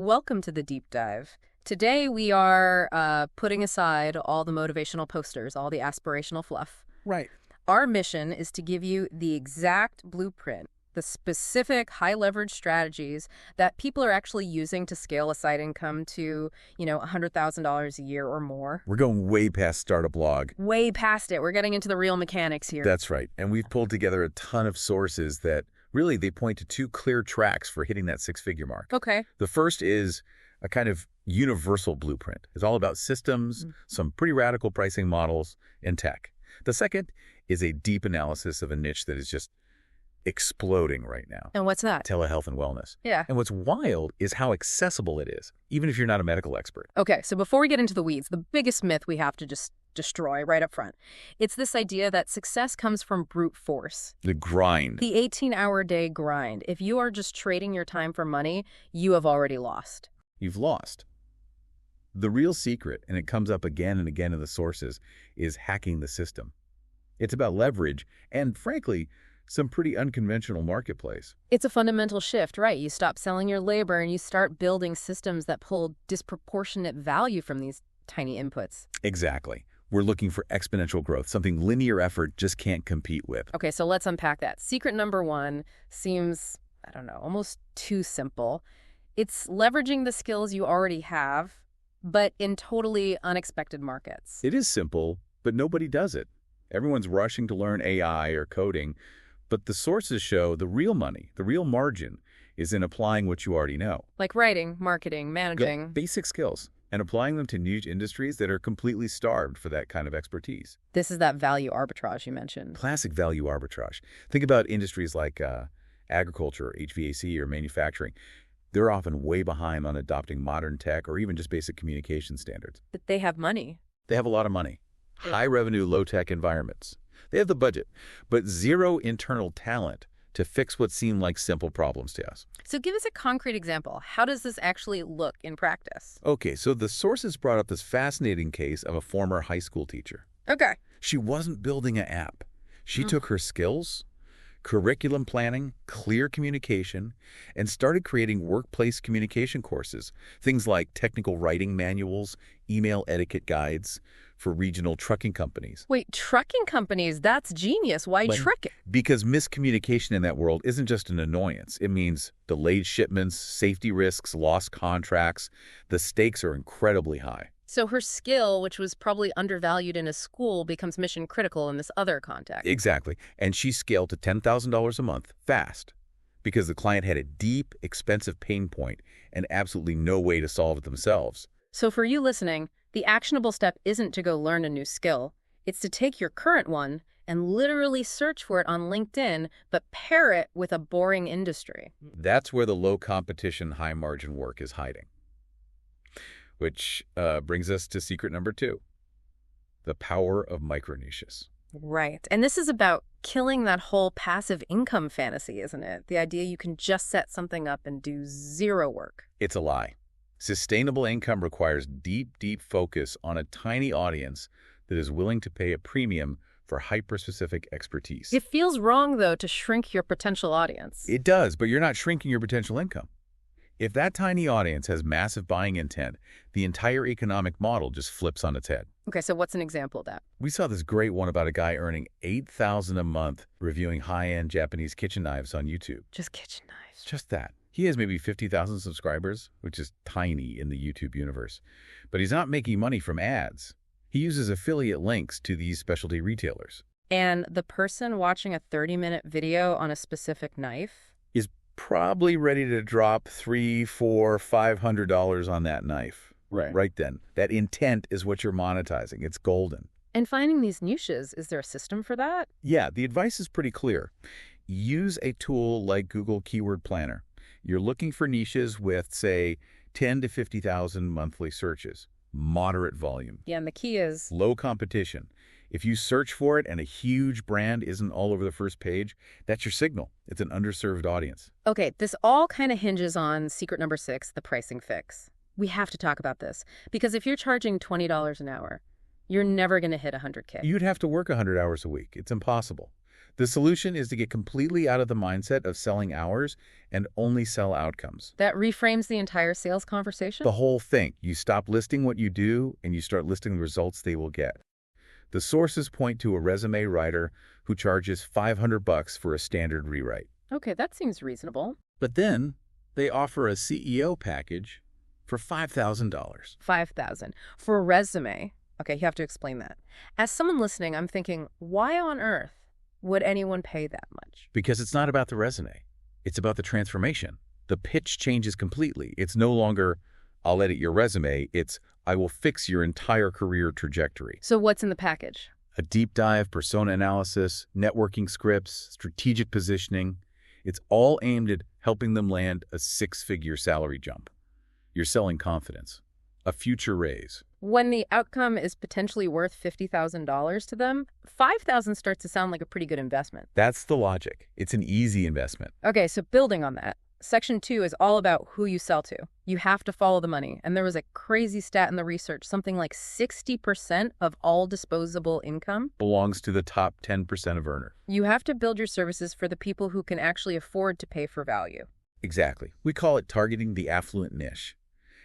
Welcome to the deep dive. Today we are putting aside all the motivational posters, all the aspirational fluff. Right. Our mission is to give you the exact blueprint, the specific high-leverage strategies that people are actually using to scale a side income to, $100,000 a year or more. We're going way past start a blog. Way past it. We're getting into the real mechanics here. That's right. And we've pulled together a ton of sources that really they point to two clear tracks for hitting that six-figure mark. Okay. The first is a kind of universal blueprint. It's all about systems, some pretty radical pricing models, and tech. The second is a deep analysis of a niche that is just exploding right now. And what's that? Telehealth and wellness. Yeah. And what's wild is how accessible it is, even if you're not a medical expert. Okay, so before we get into the weeds, the biggest myth we have to just destroy right up front. It's this idea that success comes from brute force. The grind. The 18-hour-day grind. If you are just trading your time for money, you have already lost. You've lost. The real secret, and it comes up again and again in the sources, is hacking the system. It's about leverage and, frankly, some pretty unconventional marketplace. It's a fundamental shift, right? You stop selling your labor and you start building systems that pull disproportionate value from these tiny inputs. Exactly. We're looking for exponential growth, something linear effort just can't compete with. Okay, so let's unpack that. Secret number one seems, almost too simple. It's leveraging the skills you already have, but in totally unexpected markets. It is simple, but nobody does it. Everyone's rushing to learn AI or coding, but the sources show the real money, the real margin, is in applying what you already know. Like writing, marketing, managing. Basic skills, and applying them to niche industries that are completely starved for that kind of expertise. This is that value arbitrage you mentioned. Classic value arbitrage. Think about industries like agriculture, HVAC, or manufacturing. They're often way behind on adopting modern tech or even just basic communication standards. But they have money. They have a lot of money. High revenue, low tech environments. They have the budget, but zero internal talent to fix what seem like simple problems to us. So give us a concrete example. How does this actually look in practice? Okay, so the sources brought up this fascinating case of a former high school teacher. Okay. She wasn't building an app. She took her skills, curriculum planning, clear communication, and started creating workplace communication courses, things like technical writing manuals, email etiquette guides for regional trucking companies. Wait, trucking companies? That's genius. Why trucking? Because miscommunication in that world isn't just an annoyance. It means delayed shipments, safety risks, lost contracts. The stakes are incredibly high. So her skill, which was probably undervalued in a school, becomes mission critical in this other context. Exactly. And she scaled to $10,000 a month fast because the client had a deep, expensive pain point and absolutely no way to solve it themselves. So for you listening, the actionable step isn't to go learn a new skill. It's to take your current one and literally search for it on LinkedIn, but pair it with a boring industry. That's where the low competition, high margin work is hiding. Which brings us to secret number two, the power of micro niches. Right. And this is about killing that whole passive income fantasy, isn't it? The idea you can just set something up and do zero work. It's a lie. Sustainable income requires deep, deep focus on a tiny audience that is willing to pay a premium for hyper-specific expertise. It feels wrong, though, to shrink your potential audience. It does, but you're not shrinking your potential income. If that tiny audience has massive buying intent, the entire economic model just flips on its head. Okay, so what's an example of that? We saw this great one about a guy earning $8,000 a month reviewing high-end Japanese kitchen knives on YouTube. Just kitchen knives. Just that. He has maybe 50,000 subscribers, which is tiny in the YouTube universe. But he's not making money from ads. He uses affiliate links to these specialty retailers. And the person watching a 30-minute video on a specific knife is probably ready to drop $300, $400, $500 on that knife. Right then. That intent is what you're monetizing. It's golden. And finding these niches, is there a system for that? Yeah, the advice is pretty clear. Use a tool like Google Keyword Planner. You're looking for niches with, say, 10 to 50,000 monthly searches. Moderate volume. Yeah, and the key is low competition. If you search for it and a huge brand isn't all over the first page, that's your signal. It's an underserved audience. Okay, this all kind of hinges on secret number 6, the pricing fix. We have to talk about this, because if you're charging $20 an hour, you're never going to hit 100K. You'd have to work 100 hours a week. It's impossible. The solution is to get completely out of the mindset of selling hours and only sell outcomes. That reframes the entire sales conversation? The whole thing. You stop listing what you do and you start listing the results they will get. The sources point to a resume writer who charges $500 for a standard rewrite. Okay, that seems reasonable. But then they offer a CEO package for $5,000. $5,000 for a resume. Okay, you have to explain that. As someone listening, I'm thinking, why on earth would anyone pay that much? Because it's not about the resume. It's about the transformation. The pitch changes completely. It's no longer, I'll edit your resume. It's, I will fix your entire career trajectory. So what's in the package? A deep dive, persona analysis, networking scripts, strategic positioning. It's all aimed at helping them land a six-figure salary jump. You're selling confidence, a future raise. When the outcome is potentially worth $50,000 to them, $5,000 starts to sound like a pretty good investment. That's the logic. It's an easy investment. Okay, so building on that, Section 2 is all about who you sell to. You have to follow the money. And there was a crazy stat in the research, something like 60% of all disposable income Belongs to the top 10% of earner. You have to build your services for the people who can actually afford to pay for value. Exactly. We call it targeting the affluent niche.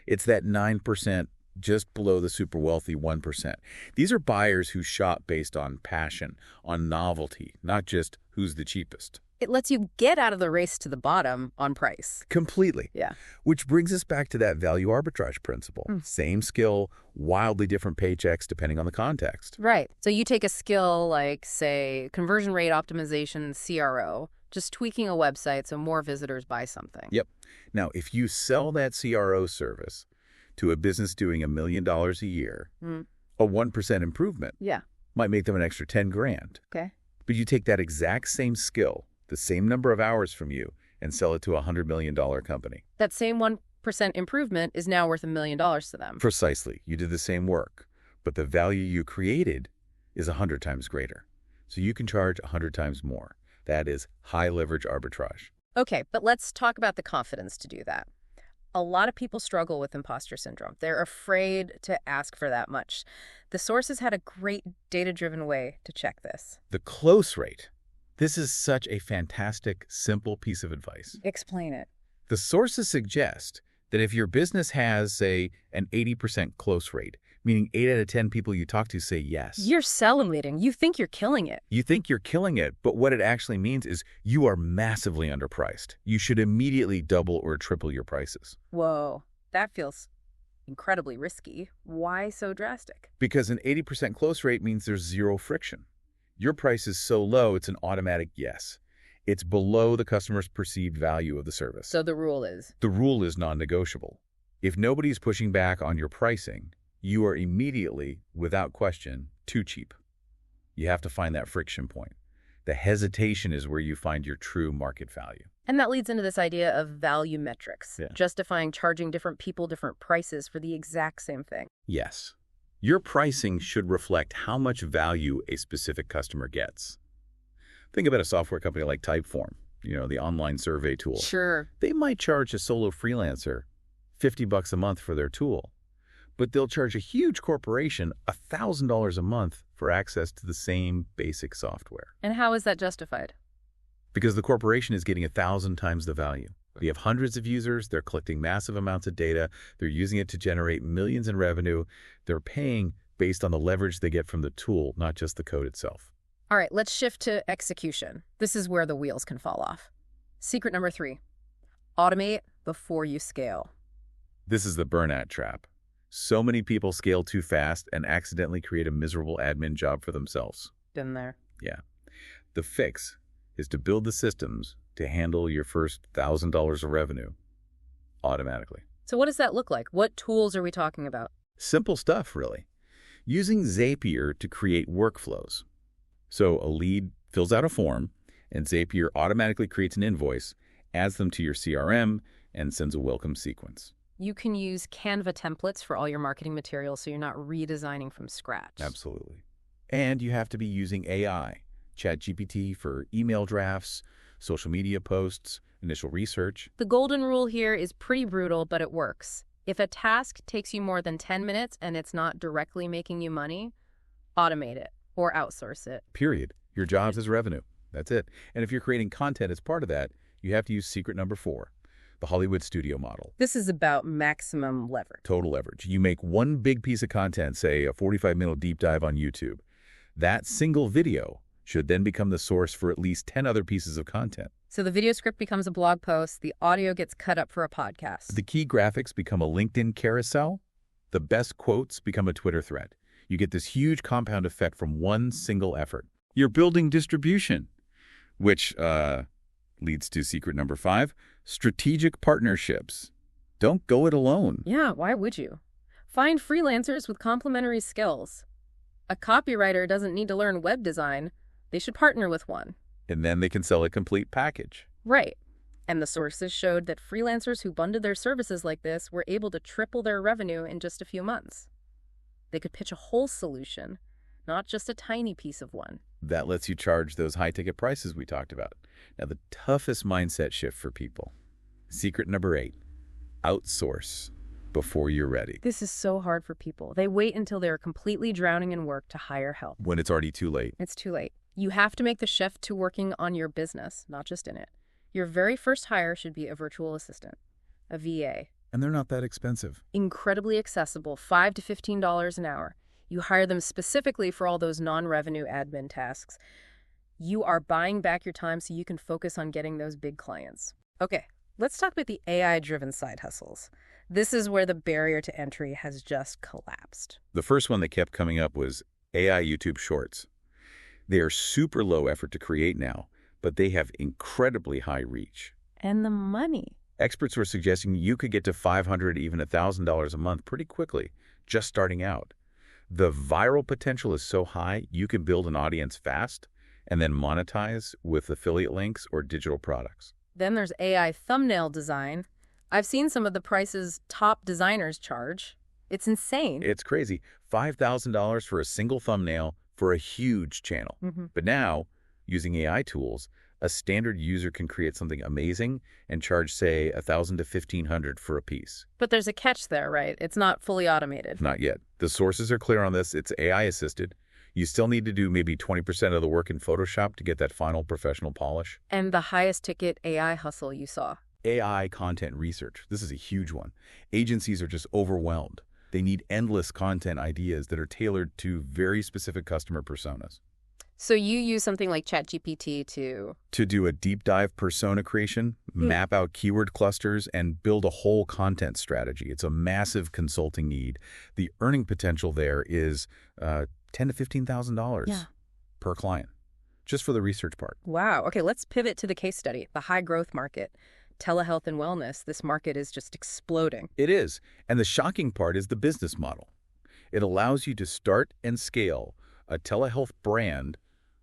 It's that 9% just below the super wealthy 1%. These are buyers who shop based on passion, on novelty, not just who's the cheapest. It lets you get out of the race to the bottom on price. Completely. Yeah. Which brings us back to that value arbitrage principle. Same skill, wildly different paychecks depending on the context. Right. So you take a skill like, say, conversion rate optimization, CRO, just tweaking a website so more visitors buy something. Yep. Now, if you sell that CRO service to a business doing $1 million a year, a 1% improvement Yeah. might make them an extra 10 grand. Okay. But you take that exact same skill, the same number of hours from you, and sell it to a $100 million company. That same 1% improvement is now worth $1 million to them. Precisely. You did the same work, but the value you created is 100 times greater. So you can charge 100 times more. That is high leverage arbitrage. Okay, but let's talk about the confidence to do that. A lot of people struggle with imposter syndrome. They're afraid to ask for that much. The sources had a great data-driven way to check this. The close rate. This is such a fantastic, simple piece of advice. Explain it. The sources suggest that if your business has, say, an 80% close rate, meaning 8 out of 10 people you talk to say yes. You're salivating. You think you're killing it. You think you're killing it, but what it actually means is you are massively underpriced. You should immediately double or triple your prices. Whoa, that feels incredibly risky. Why so drastic? Because an 80% close rate means there's zero friction. Your price is so low, it's an automatic yes. It's below the customer's perceived value of the service. So the rule is? The rule is non-negotiable. If nobody's pushing back on your pricing, you are immediately, without question, too cheap. You have to find that friction point. The hesitation is where you find your true market value. And that leads into this idea of value metrics, justifying charging different people different prices for the exact same thing. Yes. Your pricing should reflect how much value a specific customer gets. Think about a software company like Typeform, the online survey tool. Sure. They might charge a solo freelancer $50 a month for their tool, but they'll charge a huge corporation $1,000 a month for access to the same basic software. And how is that justified? Because the corporation is getting 1,000 times the value. They have hundreds of users, they're collecting massive amounts of data, they're using it to generate millions in revenue, they're paying based on the leverage they get from the tool, not just the code itself. All right, let's shift to execution. This is where the wheels can fall off. Secret number 3, automate before you scale. This is the burnout trap. So many people scale too fast and accidentally create a miserable admin job for themselves. Been there. Yeah. The fix is to build the systems to handle your first $1,000 of revenue automatically. So what does that look like? What tools are we talking about? Simple stuff, really. Using Zapier to create workflows. So a lead fills out a form, and Zapier automatically creates an invoice, adds them to your CRM, and sends a welcome sequence. You can use Canva templates for all your marketing materials so you're not redesigning from scratch. Absolutely. And you have to be using AI, ChatGPT for email drafts, social media posts, initial research. The golden rule here is pretty brutal, but it works. If a task takes you more than 10 minutes and it's not directly making you money, automate it or outsource it. Period. Your job is revenue. That's it. And if you're creating content as part of that, you have to use secret number 4, the Hollywood studio model. This is about maximum leverage. Total leverage. You make one big piece of content, say a 45-minute deep dive on YouTube. That single video should then become the source for at least 10 other pieces of content. So the video script becomes a blog post, the audio gets cut up for a podcast. The key graphics become a LinkedIn carousel. The best quotes become a Twitter thread. You get this huge compound effect from one single effort. You're building distribution, which leads to secret number 5, strategic partnerships. Don't go it alone. Yeah, why would you? Find freelancers with complementary skills. A copywriter doesn't need to learn web design. They should partner with one. And then they can sell a complete package. Right. And the sources showed that freelancers who bundled their services like this were able to triple their revenue in just a few months. They could pitch a whole solution, not just a tiny piece of one. That lets you charge those high-ticket prices we talked about. Now, the toughest mindset shift for people. Secret number 8, outsource before you're ready. This is so hard for people. They wait until they're completely drowning in work to hire help. When it's already too late. It's too late. You have to make the shift to working on your business, not just in it. Your very first hire should be a virtual assistant, a VA. And they're not that expensive. Incredibly accessible, $5 to $15 an hour. You hire them specifically for all those non-revenue admin tasks. You are buying back your time so you can focus on getting those big clients. Okay, let's talk about the AI-driven side hustles. This is where the barrier to entry has just collapsed. The first one that kept coming up was AI YouTube Shorts. They are super low effort to create now, but they have incredibly high reach. And the money. Experts were suggesting you could get to $500, even $1,000 a month pretty quickly, just starting out. The viral potential is so high, you can build an audience fast and then monetize with affiliate links or digital products. Then there's AI thumbnail design. I've seen some of the prices top designers charge. It's insane. It's crazy. $5,000 for a single thumbnail for a huge channel. But now, using AI tools, a standard user can create something amazing and charge, say, $1,000 to $1,500 for a piece. But there's a catch there, right? It's not fully automated. Not yet. The sources are clear on this. It's AI-assisted. You still need to do maybe 20% of the work in Photoshop to get that final professional polish. And the highest ticket AI hustle you saw? AI content research. This is a huge one. Agencies are just overwhelmed. They need endless content ideas that are tailored to very specific customer personas. So you use something like ChatGPT to do a deep dive persona creation, map out keyword clusters, and build a whole content strategy. It's a massive consulting need. The earning potential there is $10,000 to $15,000 per client, just for the research part. Wow. Okay, let's pivot to the case study, the high growth market. Telehealth and wellness, this market is just exploding. It is. And the shocking part is the business model. It allows you to start and scale a telehealth brand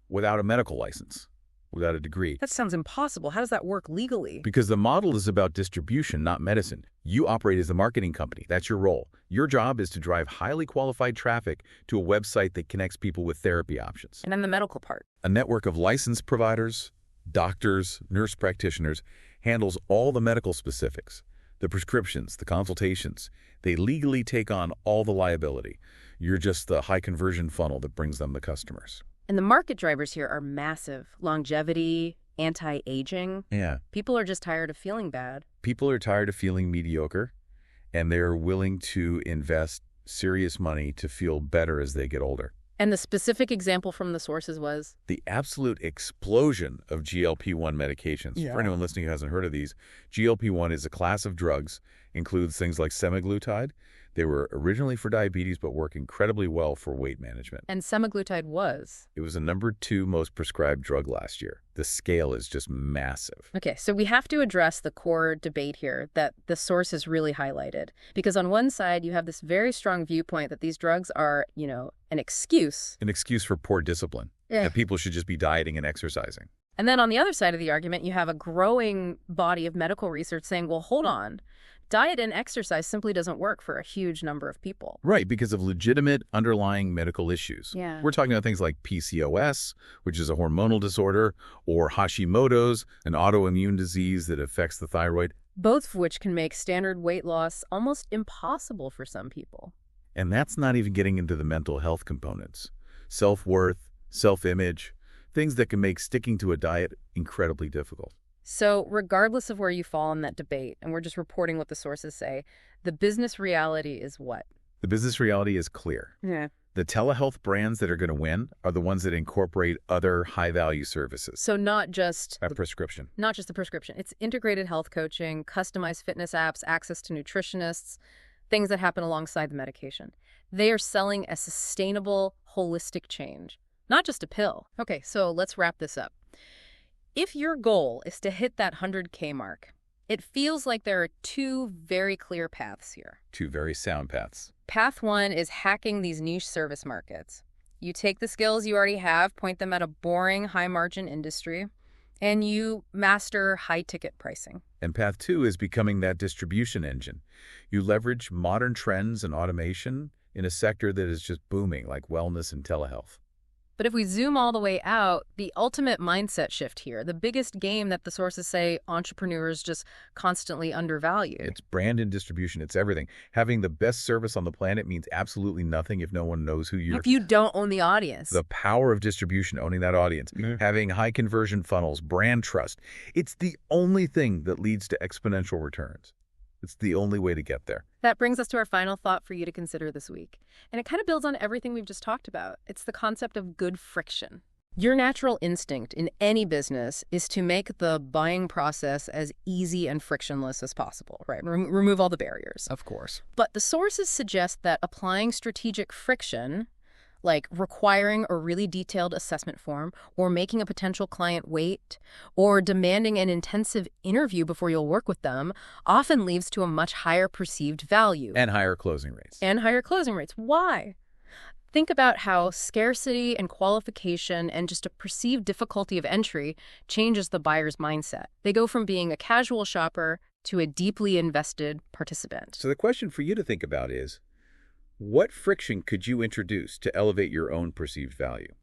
without a medical license, without a degree. That sounds impossible. How does that work legally? Because the model is about distribution, not medicine. You operate as a marketing company. That's your role. Your job is to drive highly qualified traffic to a website that connects people with therapy options. And then the medical part. A network of licensed providers, doctors, nurse practitioners handles all the medical specifics, the prescriptions, the consultations. They legally take on all the liability. You're just the high conversion funnel that brings them the customers. And the market drivers here are massive. Longevity, anti-aging. Yeah. People are just tired of feeling bad. People are tired of feeling mediocre, and they're willing to invest serious money to feel better as they get older. And the specific example from the sources was? The absolute explosion of GLP-1 medications. Yeah. For anyone listening who hasn't heard of these, GLP-1 is a class of drugs, includes things like semaglutide. They were originally for diabetes, but work incredibly well for weight management. And semaglutide was? It was the #2 most prescribed drug last year. The scale is just massive. Okay, so we have to address the core debate here that the source has really highlighted. Because on one side, you have this very strong viewpoint that these drugs are, an excuse. An excuse for poor discipline. That people should just be dieting and exercising. And then on the other side of the argument, you have a growing body of medical research saying, well, hold on. Diet and exercise simply doesn't work for a huge number of people. Right, because of legitimate underlying medical issues. Yeah. We're talking about things like PCOS, which is a hormonal disorder, or Hashimoto's, an autoimmune disease that affects the thyroid. Both of which can make standard weight loss almost impossible for some people. And that's not even getting into the mental health components. Self-worth, self-image, things that can make sticking to a diet incredibly difficult. So regardless of where you fall in that debate, and we're just reporting what the sources say, the business reality is what? The business reality is clear. Yeah. The telehealth brands that are going to win are the ones that incorporate other high-value services. So not just A prescription. not just the prescription. It's integrated health coaching, customized fitness apps, access to nutritionists, things that happen alongside the medication. They are selling a sustainable, holistic change, not just a pill. Okay, so let's wrap this up. If your goal is to hit that 100K mark, it feels like there are two very clear paths here. Two very sound paths. Path one is hacking these niche service markets. You take the skills you already have, point them at a boring, high-margin industry, and you master high-ticket pricing. And path two is becoming that distribution engine. You leverage modern trends and automation in a sector that is just booming, like wellness and telehealth. But if we zoom all the way out, the ultimate mindset shift here, the biggest game that the sources say entrepreneurs just constantly undervalue. It's brand and distribution. It's everything. Having the best service on the planet means absolutely nothing if no one knows who you're. If you don't own the audience. The power of distribution, owning that audience, having high conversion funnels, brand trust. It's the only thing that leads to exponential returns. It's the only way to get there. That brings us to our final thought for you to consider this week. And it kind of builds on everything we've just talked about. It's the concept of good friction. Your natural instinct in any business is to make the buying process as easy and frictionless as possible, right? Remove all the barriers. Of course. But the sources suggest that applying strategic friction, like requiring a really detailed assessment form, or making a potential client wait, or demanding an intensive interview before you'll work with them, often leads to a much higher perceived value. And higher closing rates. And higher closing rates. Why? Think about how scarcity and qualification and just a perceived difficulty of entry changes the buyer's mindset. They go from being a casual shopper to a deeply invested participant. So the question for you to think about is, what friction could you introduce to elevate your own perceived value?